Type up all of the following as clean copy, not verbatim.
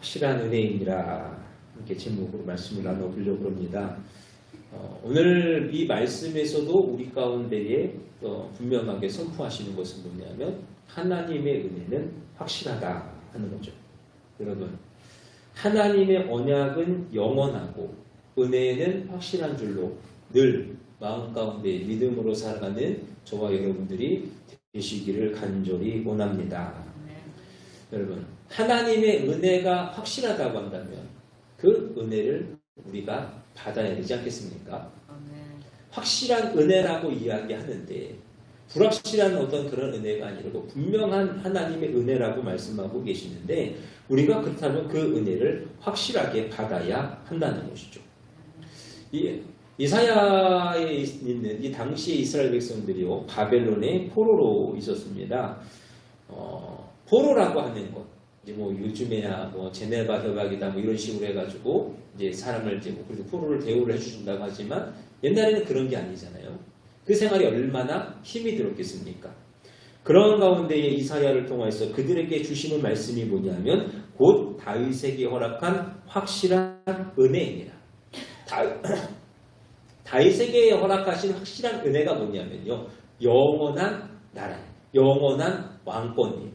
확실한 은혜입니다. 이렇게 제목으로 말씀을 나눠보려고 합니다. 오늘 이 말씀에서도 우리 가운데에 분명하게 선포하시는 것은 뭐냐면 하나님의 은혜는 확실하다 하는 거죠. 여러분, 하나님의 언약은 영원하고 은혜는 확실한 줄로 늘 마음 가운데 믿음으로 살아가는 저와 여러분들이 되시기를 간절히 원합니다. 여러분, 하나님의 은혜가 확실하다고 한다면 그 은혜를 우리가 받아야 되지 않겠습니까? 확실한 은혜라고 이야기하는데 불확실한 어떤 그런 은혜가 아니고 분명한 하나님의 은혜라고 말씀하고 계시는데 우리가 그렇다면 그 은혜를 확실하게 받아야 한다는 것이죠. 이사야에 있는 이 당시의 이스라엘 백성들이요, 바벨론의 포로로 있었습니다. 포로라고 하는 것, 이제 뭐 요즘에야 뭐 제네바 협약이다 뭐 이런 식으로 해가지고 이제 사람을 이제 뭐 그래도 포로를 대우를 해주신다고 하지만 옛날에는 그런 게 아니잖아요. 그 생활이 얼마나 힘이 들었겠습니까? 그런 가운데에 이사야를 통해서 그들에게 주시는 말씀이 뭐냐면 곧 다윗에게 허락한 확실한 은혜입니다. 다윗에게 허락하신 확실한 은혜가 뭐냐면요, 영원한 나라, 영원한 왕권이에요.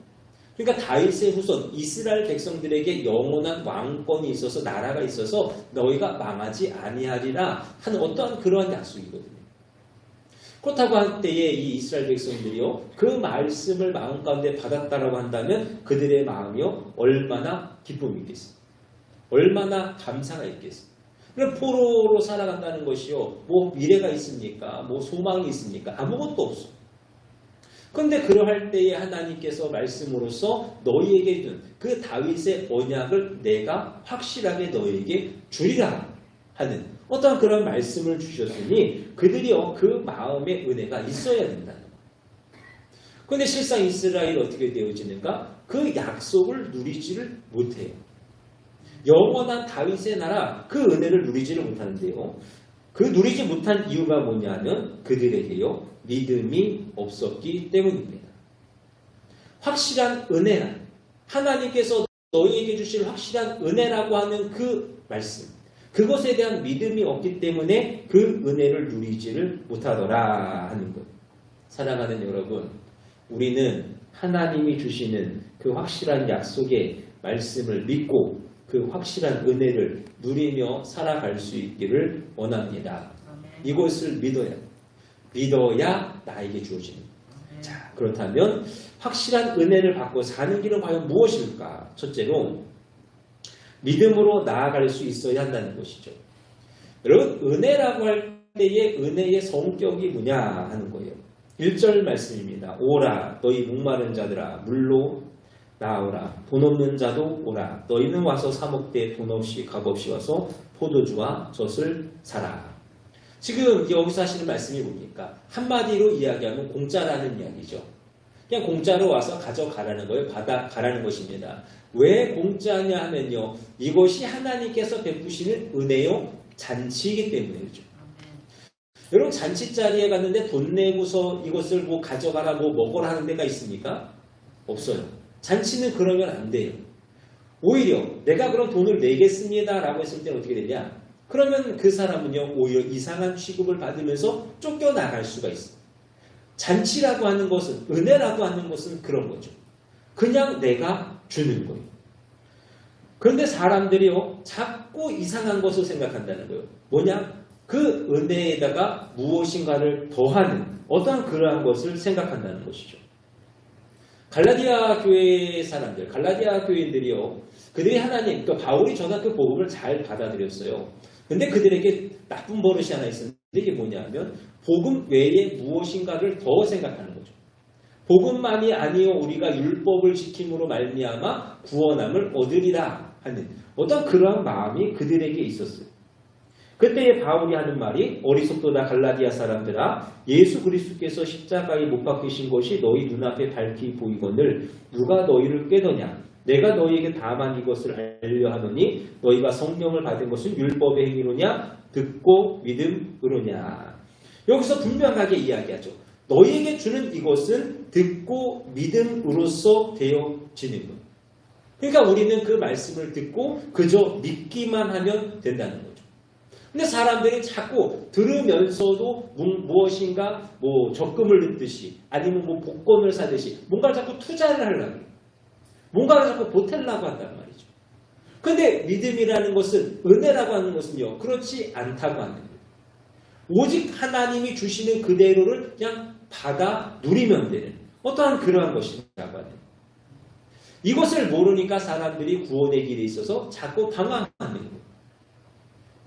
그러니까 다윗의 후손 이스라엘 백성들에게 영원한 왕권이 있어서 나라가 있어서 너희가 망하지 아니하리라 하는 어떠한 그러한 약속이거든요. 그렇다고 할 때에 이 이스라엘 백성들이요, 그 말씀을 마음 가운데 받았다라고 한다면 그들의 마음이요 얼마나 기쁨이 있겠습니까? 얼마나 감사가 있겠습니까? 그럼 포로로 살아간다는 것이요, 뭐 미래가 있습니까? 뭐 소망이 있습니까? 아무것도 없어. 그런데 그러할 때에 하나님께서 말씀으로서 너희에게 준 그 다윗의 언약을 내가 확실하게 너희에게 주리라 하는 어떤 그런 말씀을 주셨으니 그들이요 그 마음의 은혜가 있어야 된다는 거예요. 그런데 실상 이스라엘이 어떻게 되어지는가? 그 약속을 누리지를 못해요. 영원한 다윗의 나라 그 은혜를 누리지를 못하는데요. 그 누리지 못한 이유가 뭐냐면 그들에게요 믿음이 없었기 때문입니다. 확실한 은혜란 하나님께서 너희에게 주실 확실한 은혜라고 하는 그 말씀, 그것에 대한 믿음이 없기 때문에 그 은혜를 누리지를 못하더라 하는 것. 사랑하는 여러분, 우리는 하나님이 주시는 그 확실한 약속의 말씀을 믿고 그 확실한 은혜를 누리며 살아갈 수 있기를 원합니다. 이것을 믿어야 나에게 주어지는 거예요. 자, 그렇다면 확실한 은혜를 받고 사는 길은 과연 무엇일까? 첫째로 믿음으로 나아갈 수 있어야 한다는 것이죠. 여러분, 은혜라고 할 때의 은혜의 성격이 뭐냐 하는 거예요. 1절 말씀입니다. 오라 너희 목마른 자들아 물로 나오라 돈 없는 자도 오라 너희는 와서 사 먹되 돈 없이 값 없이 와서 포도주와 젖을 사라. 지금 여기서 하시는 말씀이 뭡니까? 한마디로 이야기하면 공짜라는 이야기죠. 그냥 공짜로 와서 가져가라는 거예요. 받아가라는 것입니다. 왜 공짜냐 하면요, 이것이 하나님께서 베푸시는 은혜요 잔치이기 때문이죠. 여러분, 잔치 자리에 갔는데 돈 내고서 이것을 뭐 가져가라 뭐 먹어라 하는 데가 있습니까? 없어요. 잔치는 그러면 안 돼요. 오히려 내가 그럼 돈을 내겠습니다 라고 했을 때는 어떻게 되냐? 그러면 그 사람은요 오히려 이상한 취급을 받으면서 쫓겨나갈 수가 있어요. 잔치라고 하는 것은, 은혜라고 하는 것은 그런 거죠. 그냥 내가 주는 거예요. 그런데 사람들이요 자꾸 이상한 것을 생각한다는 거예요. 뭐냐? 그 은혜에다가 무엇인가를 더하는 어떠한 그러한 것을 생각한다는 것이죠. 갈라디아 교회 사람들, 갈라디아 교인들이요, 그들이 하나님, 또 바울이 전한 그 복음을 잘 받아들였어요. 근데 그들에게 나쁜 버릇이 하나 있었는데 이게 뭐냐면 복음 외에 무엇인가를 더 생각하는 거죠. 복음만이 아니요 우리가 율법을 지킴으로 말미암아 구원함을 얻으리라 하는 어떤 그러한 마음이 그들에게 있었어요. 그때에 바울이 하는 말이 어리석도다 갈라디아 사람들아 예수 그리스도께서 십자가에 못 박히신 것이 너희 눈앞에 밝히 보이거늘 누가 너희를 꾀더냐 내가 너희에게 다만 이것을 알려 하노니 너희가 성령을 받은 것은 율법의 행위로냐 듣고 믿음으로냐. 여기서 분명하게 이야기하죠. 너희에게 주는 이것은 듣고 믿음으로써 되어지는 것. 그러니까 우리는 그 말씀을 듣고 그저 믿기만 하면 된다는 거죠. 근데 사람들이 자꾸 들으면서도 무엇인가 적금을 넣듯이 아니면 복권을 사듯이 뭔가를 자꾸 투자를 하려고 뭔가를 자꾸 보태려고 한단 말이죠. 그런데 믿음이라는 것은 은혜라고 하는 것은요. 그렇지 않다고 하는 거예요. 오직 하나님이 주시는 그대로를 그냥 받아 누리면 되는 어떠한 그러한 것이라고 하는 거예요. 이것을 모르니까 사람들이 구원의 길에 있어서 자꾸 방황하는 거예요.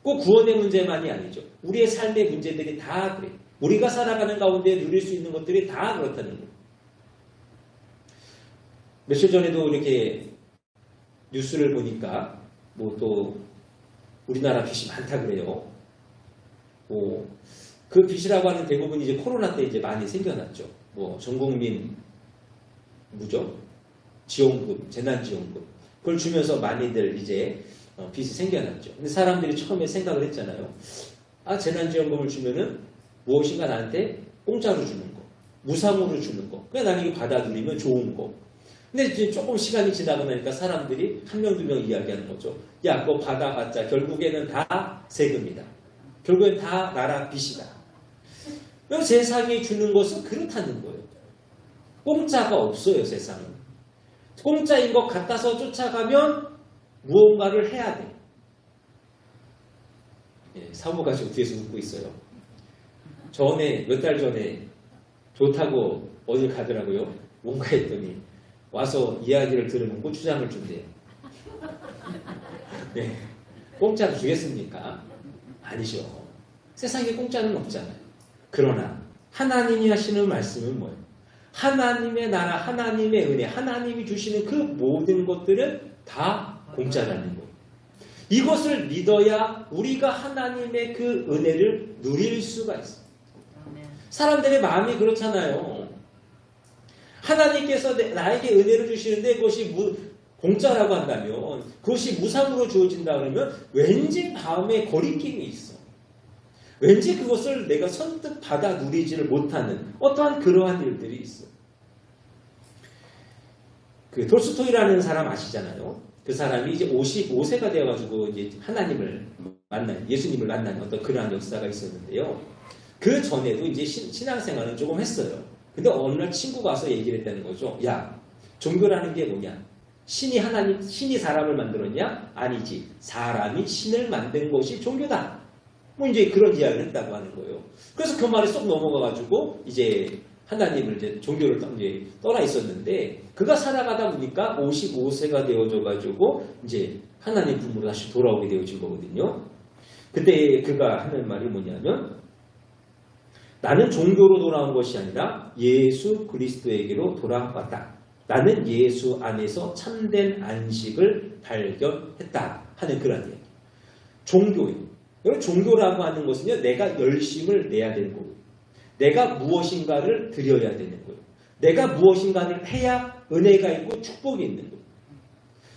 꼭 구원의 문제만이 아니죠. 우리의 삶의 문제들이 다 그래요. 우리가 살아가는 가운데 누릴 수 있는 것들이 다 그렇다는 거예요. 며칠 전에도 이렇게 뉴스를 보니까 또 우리나라 빚이 많다 그래요. 그 빚이라고 하는 대부분 이제 코로나 때 이제 많이 생겨났죠. 전국민 지원금, 재난지원금 그걸 주면서 많이들 이제 빚이 생겨났죠. 근데 사람들이 처음에 생각을 했잖아요. 재난지원금을 주면은 무엇인가 나한테 공짜로 주는 거, 무상으로 주는 거. 그냥 나는 이거 받아 누리면 좋은 거. 근데 이제 조금 시간이 지나고 나니까 사람들이 한 명, 두 명 이야기하는 거죠. 야, 그거 받아봤자 결국에는 다 세금이다. 결국엔 다 나라 빚이다. 세상에 주는 것은 그렇다는 거예요. 공짜가 없어요, 세상은. 공짜인 것 같아서 쫓아가면 무언가를 해야 돼. 사모가 지금 뒤에서 웃고 있어요. 몇 달 전에 좋다고 어딜 가더라고요. 뭔가 했더니 와서 이야기를 들으면 고추장을 준대요. 네. 공짜로 주겠습니까? 아니죠. 세상에 공짜는 없잖아요. 그러나 하나님이 하시는 말씀은 뭐예요? 하나님의 나라, 하나님의 은혜, 하나님이 주시는 그 모든 것들은 다 공짜라는 거예요. 이것을 믿어야 우리가 하나님의 그 은혜를 누릴 수가 있어요. 사람들의 마음이 그렇잖아요. 하나님께서 나에게 은혜를 주시는데 그것이 공짜라고 한다면 그것이 무상으로 주어진다 그러면 왠지 마음에 거리낌이 있어. 왠지 그것을 내가 선뜻 받아 누리지를 못하는 어떠한 그러한 일들이 있어. 그 돌스토이라는 사람 아시잖아요. 그 사람이 이제 55세가 되어가지고 이제 예수님을 만난 어떤 그러한 역사가 있었는데요. 그 전에도 이제 신앙생활은 조금 했어요. 근데 어느 날 친구가 와서 얘기를 했다는 거죠. 야, 종교라는 게 뭐냐? 신이 사람을 만들었냐? 아니지. 사람이 신을 만든 것이 종교다. 이제 그런 이야기를 했다고 하는 거예요. 그래서 그 말에 쏙 넘어가가지고 이제 하나님을 이제 종교를 이제 떠나 있었는데 그가 살아가다 보니까 55세가 되어져가지고 이제 하나님 품으로 다시 돌아오게 되어진 거거든요. 그때 그가 하는 말이 뭐냐면 나는 종교로 돌아온 것이 아니라 예수 그리스도에게로 돌아왔다. 나는 예수 안에서 참된 안식을 발견했다 하는 그런 이야기. 종교예요. 종교라고 하는 것은요, 내가 열심을 내야 되는 거고, 내가 무엇인가를 드려야 되는 거예요. 내가 무엇인가를 해야 은혜가 있고 축복이 있는 거예요.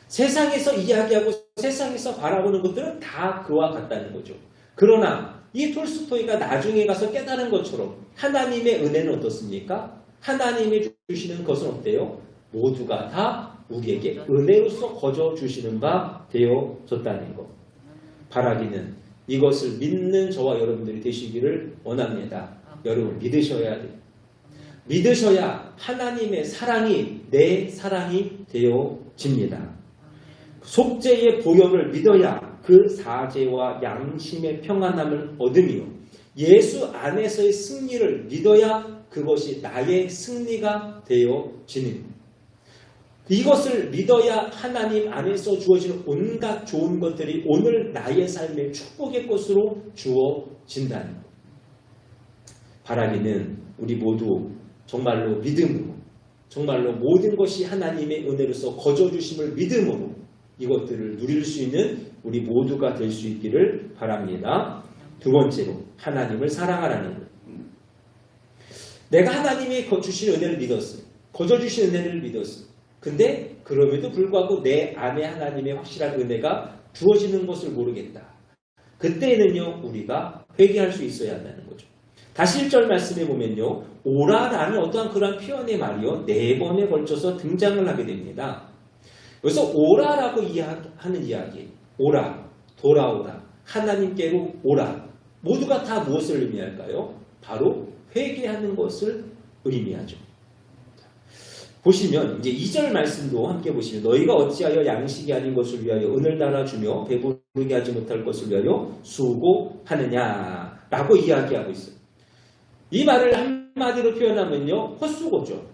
세상에서 이야기하고 세상에서 바라보는 것들은 다 그와 같다는 거죠. 그러나 이 톨스토이가 나중에 가서 깨달은 것처럼 하나님의 은혜는 어떻습니까? 하나님이 주시는 것은 어때요? 모두가 다 우리에게 은혜로서 거저 주시는 바 되어졌다는 것. 바라기는 이것을 믿는 저와 여러분들이 되시기를 원합니다. 여러분 믿으셔야 돼요. 믿으셔야 하나님의 사랑이 내 사랑이 되어집니다. 속죄의 보혈을 믿어야 그 사죄와 양심의 평안함을 얻으며 예수 안에서의 승리를 믿어야 그것이 나의 승리가 되어지는 이것을 믿어야 하나님 안에서 주어지는 온갖 좋은 것들이 오늘 나의 삶의 축복의 것으로 주어진다는 것. 바라기는 우리 모두 정말로 믿음으로 정말로 모든 것이 하나님의 은혜로서 거저주심을 믿음으로 이것들을 누릴 수 있는 우리 모두가 될 수 있기를 바랍니다. 두 번째로 하나님을 사랑하라는 것. 내가 하나님이 주신 은혜를 믿었어요. 거저주신 은혜를 믿었어요. 근데 그럼에도 불구하고 내 안에 하나님의 확실한 은혜가 주어지는 것을 모르겠다. 그때는요 우리가 회개할 수 있어야 한다는 거죠. 다시 1절 말씀에 보면요 오라라는 어떠한 그러한 표현의 말이요 4번에 걸쳐서 등장을 하게 됩니다. 여기서 오라라고 하는 이야기, 오라, 돌아오라, 하나님께로 오라, 모두가 다 무엇을 의미할까요? 바로 회개하는 것을 의미하죠. 보시면 이제 2절 말씀도 함께 보시면 너희가 어찌하여 양식이 아닌 것을 위하여 은을 달아주며 배부르게 하지 못할 것을 위하여 수고하느냐라고 이야기하고 있어요. 이 말을 한마디로 표현하면요, 헛수고죠.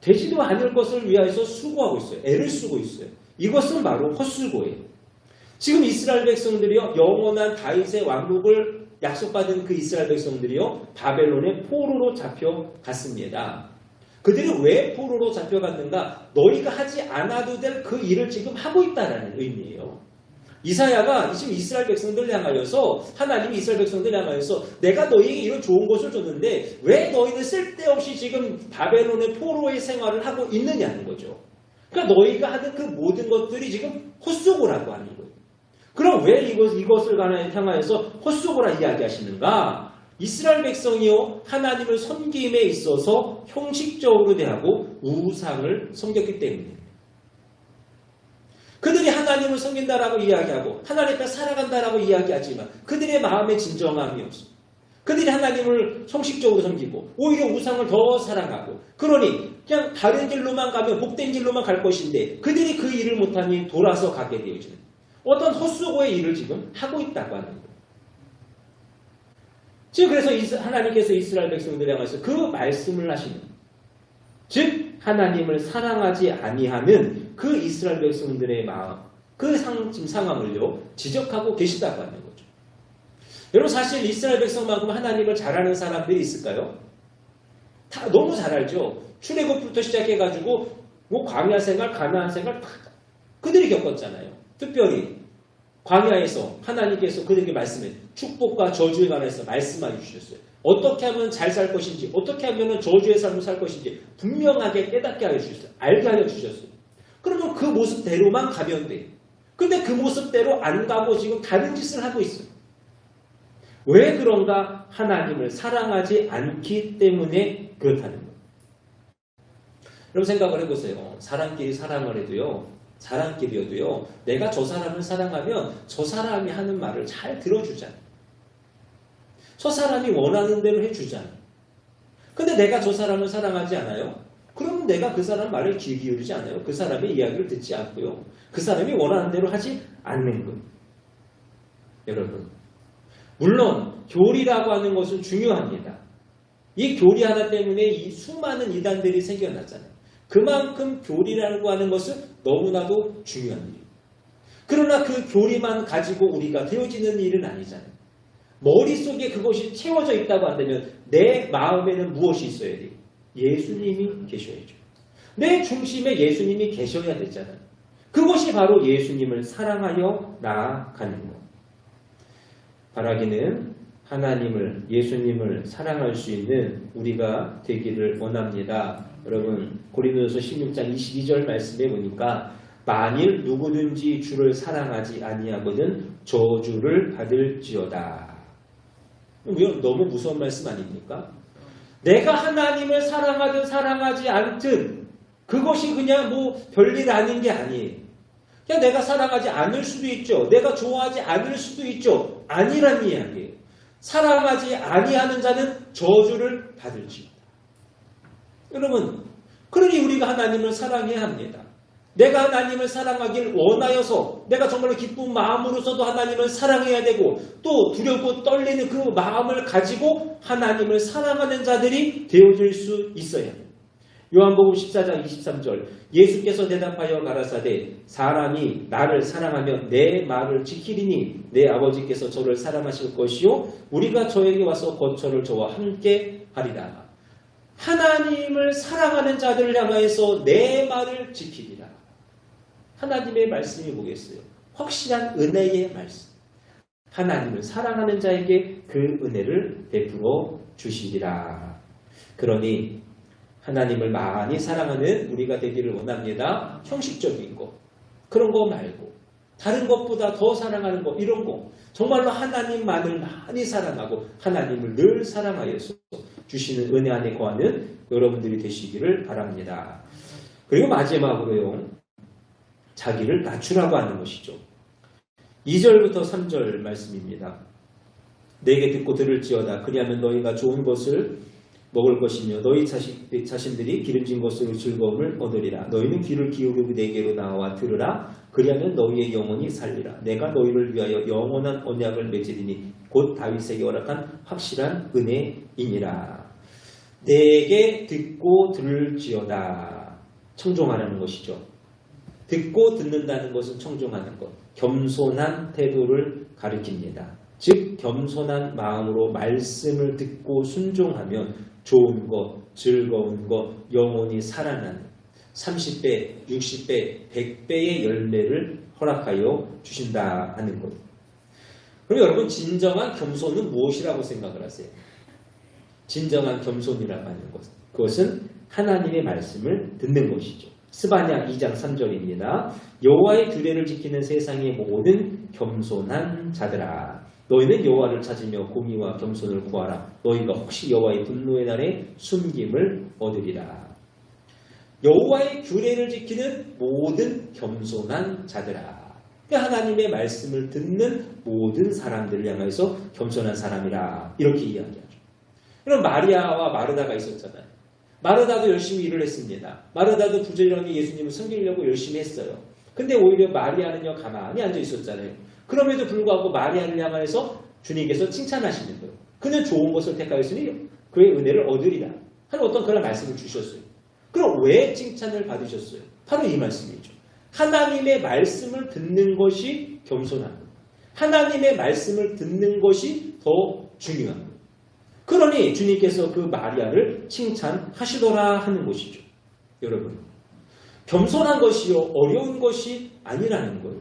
되지도 않을 것을 위하여서 수고하고 있어요. 애를 쓰고 있어요. 이것은 바로 헛수고예요. 지금 이스라엘 백성들이요, 영원한 다윗의 왕국을 약속받은 그 이스라엘 백성들이요, 바벨론의 포로로 잡혀갔습니다. 그들이 왜 포로로 잡혀갔는가? 너희가 하지 않아도 될 그 일을 지금 하고 있다는 의미예요. 이사야가 지금 이스라엘 백성들을 향하여서, 하나님이 이스라엘 백성들을 향하여서 내가 너희에게 이런 좋은 것을 줬는데 왜 너희는 쓸데없이 지금 바벨론의 포로의 생활을 하고 있느냐는 거죠. 그러니까 너희가 하는 그 모든 것들이 지금 헛수고라고 하는 거예요. 그럼 왜 이것을 향하여서 헛수고라 이야기하시는가? 이스라엘 백성이요, 하나님을 섬김에 있어서 형식적으로 대하고 우상을 섬겼기 때문입니다. 그들이 하나님을 섬긴다라고 이야기하고 하나님 앞에 살아간다라고 이야기하지만 그들의 마음에 진정함이 없습니다. 그들이 하나님을 형식적으로 섬기고 오히려 우상을 더 사랑하고, 그러니 그냥 다른 길로만 가면 복된 길로만 갈 것인데 그들이 그 일을 못하니 돌아서 가게 되어지는 어떤 헛수고의 일을 지금 하고 있다고 하는 거예요. 지금 그래서 하나님께서 이스라엘 백성들에 향해서 그 말씀을 하시는, 즉 하나님을 사랑하지 아니하는 그 이스라엘 백성들의 마음, 그 지금 상황을요 지적하고 계시다고 하는 거죠. 여러분, 사실 이스라엘 백성만큼 하나님을 잘 아는 사람들이 있을까요? 다 너무 잘 알죠. 출애굽부터 시작해가지고 뭐 광야 생활, 가나안 생활 다 그들이 겪었잖아요. 특별히 광야에서 하나님께서 그들에게 말씀해 축복과 저주에 관해서 말씀해 주셨어요. 어떻게 하면 잘 살 것인지, 어떻게 하면 저주의 삶을 살 것인지 분명하게 깨닫게 하여 주셨어요. 알게 하여 주셨어요. 그러면 그 모습대로만 가면 돼요. 근데 그 모습대로 안 가고 지금 다른 짓을 하고 있어요. 왜 그런가? 하나님을 사랑하지 않기 때문에 그렇다는 거예요. 여러분 생각을 해보세요. 사람끼리 사랑을 해도요, 사람끼리여도요, 내가 저 사람을 사랑하면 저 사람이 하는 말을 잘 들어주잖아요. 저 사람이 원하는 대로 해주잖아요. 근데 내가 저 사람을 사랑하지 않아요? 그러면 내가 그 사람 말을 귀 기울이지 않아요. 그 사람의 이야기를 듣지 않고요. 그 사람이 원하는 대로 하지 않는 거예요. 여러분, 물론 교리라고 하는 것은 중요합니다. 이 교리 하나 때문에 이 수많은 이단들이 생겨났잖아요. 그만큼 교리라고 하는 것은 너무나도 중요한 일이에요. 그러나 그 교리만 가지고 우리가 되어지는 일은 아니잖아요. 머릿속에 그것이 채워져 있다고 한다면 내 마음에는 무엇이 있어야 돼요? 예수님이 계셔야죠. 내 중심에 예수님이 계셔야 되잖아요. 그것이 바로 예수님을 사랑하여 나아가는 것. 바라기는 하나님을, 예수님을 사랑할 수 있는 우리가 되기를 원합니다. 여러분, 고린도서 16장 22절 말씀에 보니까 만일 누구든지 주를 사랑하지 아니하거든 저주를 받을지어다. 너무 무서운 말씀 아닙니까? 내가 하나님을 사랑하든 사랑하지 않든 그것이 그냥 뭐 별일 아닌 게 아니에요. 그냥 내가 사랑하지 않을 수도 있죠. 내가 좋아하지 않을 수도 있죠. 아니란 이야기예요. 사랑하지 아니하는 자는 저주를 받을지어다. 여러분, 그러니 우리가 하나님을 사랑해야 합니다. 내가 하나님을 사랑하길 원하여서 내가 정말로 기쁜 마음으로서도 하나님을 사랑해야 되고, 또 두렵고 떨리는 그 마음을 가지고 하나님을 사랑하는 자들이 되어질 수 있어야 합니다. 요한복음 14장 23절, 예수께서 대답하여 가라사대 사람이 나를 사랑하면 내 말을 지키리니 내 아버지께서 저를 사랑하실 것이요 우리가 저에게 와서 거처를 저와 함께 하리라. 하나님을 사랑하는 자들을 향하여서 내 말을 지키리라. 하나님의 말씀이 뭐겠어요? 확실한 은혜의 말씀. 하나님을 사랑하는 자에게 그 은혜를 베풀어 주시리라. 그러니 하나님을 많이 사랑하는 우리가 되기를 원합니다. 형식적인 거, 그런 거 말고 다른 것보다 더 사랑하는 거, 이런 거, 정말로 하나님만을 많이 사랑하고 하나님을 늘 사랑하여서 주시는 은혜 안에 거하는 여러분들이 되시기를 바랍니다. 그리고 마지막으로요. 자기를 낮추라고 하는 것이죠. 2절부터 3절 말씀입니다. 내게 듣고 들을지어다. 그리하면 너희가 좋은 것을 먹을 것이며 너희 자신들이 기름진 것으로 즐거움을 얻으리라. 너희는 귀를 기울이고 내게로 나와 들으라. 그리하면 너희의 영혼이 살리라. 내가 너희를 위하여 영원한 언약을 맺으리니 곧 다윗에게 허락한 확실한 은혜이니라. 내게 듣고 들을지어다. 청종하라는 것이죠. 듣고 듣는다는 것은 청종하는 것. 겸손한 태도를 가리킵니다. 즉 겸손한 마음으로 말씀을 듣고 순종하면 좋은 것, 즐거운 것, 영혼이 살아나는 30배, 60배, 100배의 열매를 허락하여 주신다 하는 것. 그럼 여러분 진정한 겸손은 무엇이라고 생각을 하세요? 진정한 겸손이라고 하는 것. 그것은 하나님의 말씀을 듣는 것이죠. 스바냐 2장 3절입니다. 여호와의 규례를 지키는 세상의 모든 겸손한 자들아. 너희는 여호와를 찾으며 공의와 겸손을 구하라. 너희가 혹시 여호와의 분노의 날에 숨김을 얻으리라. 여호와의 규례를 지키는 모든 겸손한 자들아. 그러니까 하나님의 말씀을 듣는 모든 사람들을 향해서 겸손한 사람이라 이렇게 이야기하죠. 그럼 마리아와 마르다가 있었잖아요. 마르다도 열심히 일을 했습니다. 마르다도 부지런히 예수님을 섬기려고 열심히 했어요. 근데 오히려 마리아는요 가만히 앉아 있었잖아요. 그럼에도 불구하고 마리아를 향해서 주님께서 칭찬하시는 거예요. 그는 좋은 것을 택하였으니 그의 은혜를 얻으리라 하는 어떤 그런 말씀을 주셨어요. 그럼 왜 칭찬을 받으셨어요? 바로 이 말씀이죠. 하나님의 말씀을 듣는 것이 겸손한 거예요. 하나님의 말씀을 듣는 것이 더 중요한 거예요. 그러니 주님께서 그 마리아를 칭찬하시더라 하는 것이죠. 여러분, 겸손한 것이요 어려운 것이 아니라는 거예요.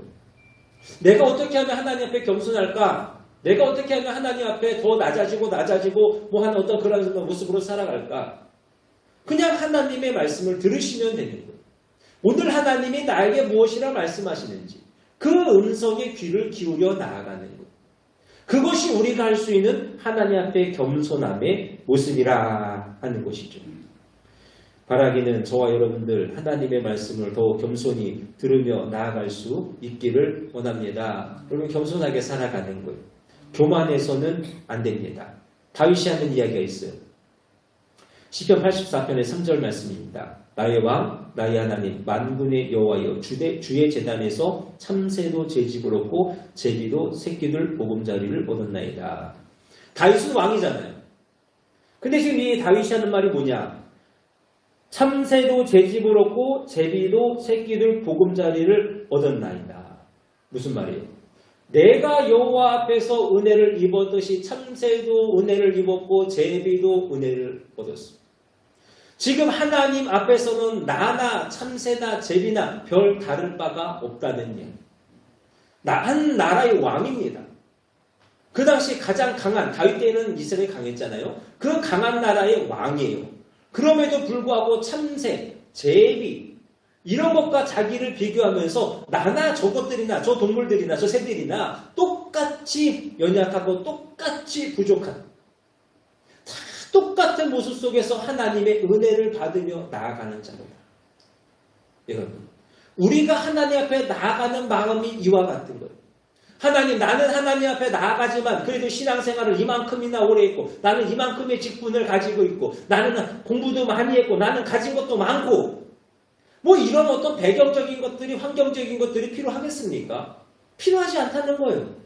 내가 어떻게 하면 하나님 앞에 겸손할까? 내가 어떻게 하면 하나님 앞에 더 낮아지고 뭐 하는 어떤 그런 모습으로 살아갈까? 그냥 하나님의 말씀을 들으시면 되는 거예요. 오늘 하나님이 나에게 무엇이라 말씀하시는지 그 음성에 귀를 기울여 나아가는 거예요. 그것이 우리가 할 수 있는 하나님 앞에 겸손함의 모습이라 하는 것이죠. 바라기는 저와 여러분들 하나님의 말씀을 더 겸손히 들으며 나아갈 수 있기를 원합니다. 여러분 겸손하게 살아가는 거예요. 교만해서는 안 됩니다. 다윗이 하는 이야기가 있어요. 시편 84편의 3절 말씀입니다. 나의 왕, 나의 하나님, 만군의 여호와여, 주의 제단에서 참새도 제 집을 얻고 제비도 새끼들 보금자리를 얻었나이다. 다윗은 왕이잖아요. 근데 지금 이 다윗이 하는 말이 뭐냐? 참새도 제 집을 얻고 제비도 새끼들 보금자리를 얻었나이다. 무슨 말이에요? 내가 여호와 앞에서 은혜를 입었듯이 참새도 은혜를 입었고 제비도 은혜를 얻었습니다. 지금 하나님 앞에서는 나나 참새나 제비나 별 다를 바가 없다는 일. 한 나라의 왕입니다. 그 당시 가장 강한, 다윗 때는 이스라엘이 강했잖아요. 그 강한 나라의 왕이에요. 그럼에도 불구하고 참새, 제비 이런 것과 자기를 비교하면서 나나 저것들이나 저 동물들이나 저 새들이나 똑같이 연약하고 똑같이 부족한 똑같은 모습 속에서 하나님의 은혜를 받으며 나아가는 자로다. 여러분, 우리가 하나님 앞에 나아가는 마음이 이와 같은 거예요. 하나님, 나는 하나님 앞에 나아가지만 그래도 신앙생활을 이만큼이나 오래 했고 나는 이만큼의 직분을 가지고 있고 나는 공부도 많이 했고 나는 가진 것도 많고 뭐 이런 어떤 배경적인 것들이 환경적인 것들이 필요하겠습니까? 필요하지 않다는 거예요.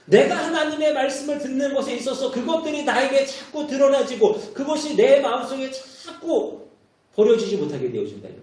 내가 하나님의 말씀을 듣는 것에 있어서 그것들이 나에게 자꾸 드러나지고 그것이 내 마음속에 자꾸 버려지지 못하게 되어진다요.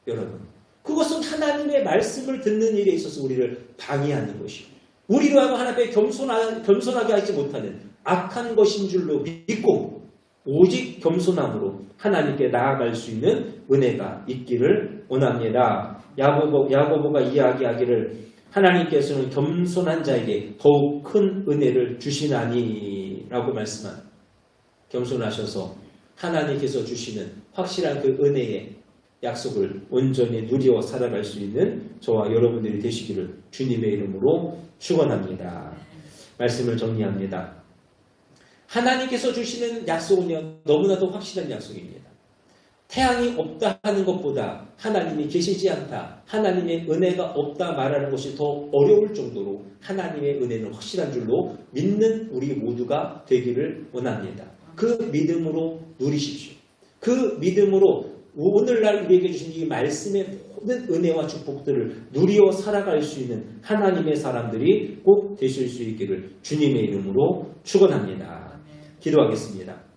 여러분, 그것은 하나님의 말씀을 듣는 일에 있어서 우리를 방해하는 것이고 우리로 하여금 하나님 앞에 겸손하게 하지 못하는 악한 것인 줄로 믿고 오직 겸손함으로 하나님께 나아갈 수 있는 은혜가 있기를 원합니다. 야고보가 이야기하기를 하나님께서는 겸손한 자에게 더욱 큰 은혜를 주시나니 라고 말씀한 겸손하셔서 하나님께서 주시는 확실한 그 은혜의 약속을 온전히 누리어 살아갈 수 있는 저와 여러분들이 되시기를 주님의 이름으로 축원합니다. 말씀을 정리합니다. 하나님께서 주시는 약속은요 너무나도 확실한 약속입니다. 태양이 없다 하는 것보다 하나님이 계시지 않다, 하나님의 은혜가 없다 말하는 것이 더 어려울 정도로 하나님의 은혜는 확실한 줄로 믿는 우리 모두가 되기를 원합니다. 그 믿음으로 누리십시오. 그 믿음으로 오늘날 우리에게 주신 이 말씀의 모든 은혜와 축복들을 누리어 살아갈 수 있는 하나님의 사람들이 꼭 되실 수 있기를 주님의 이름으로 축원합니다. 기도하겠습니다.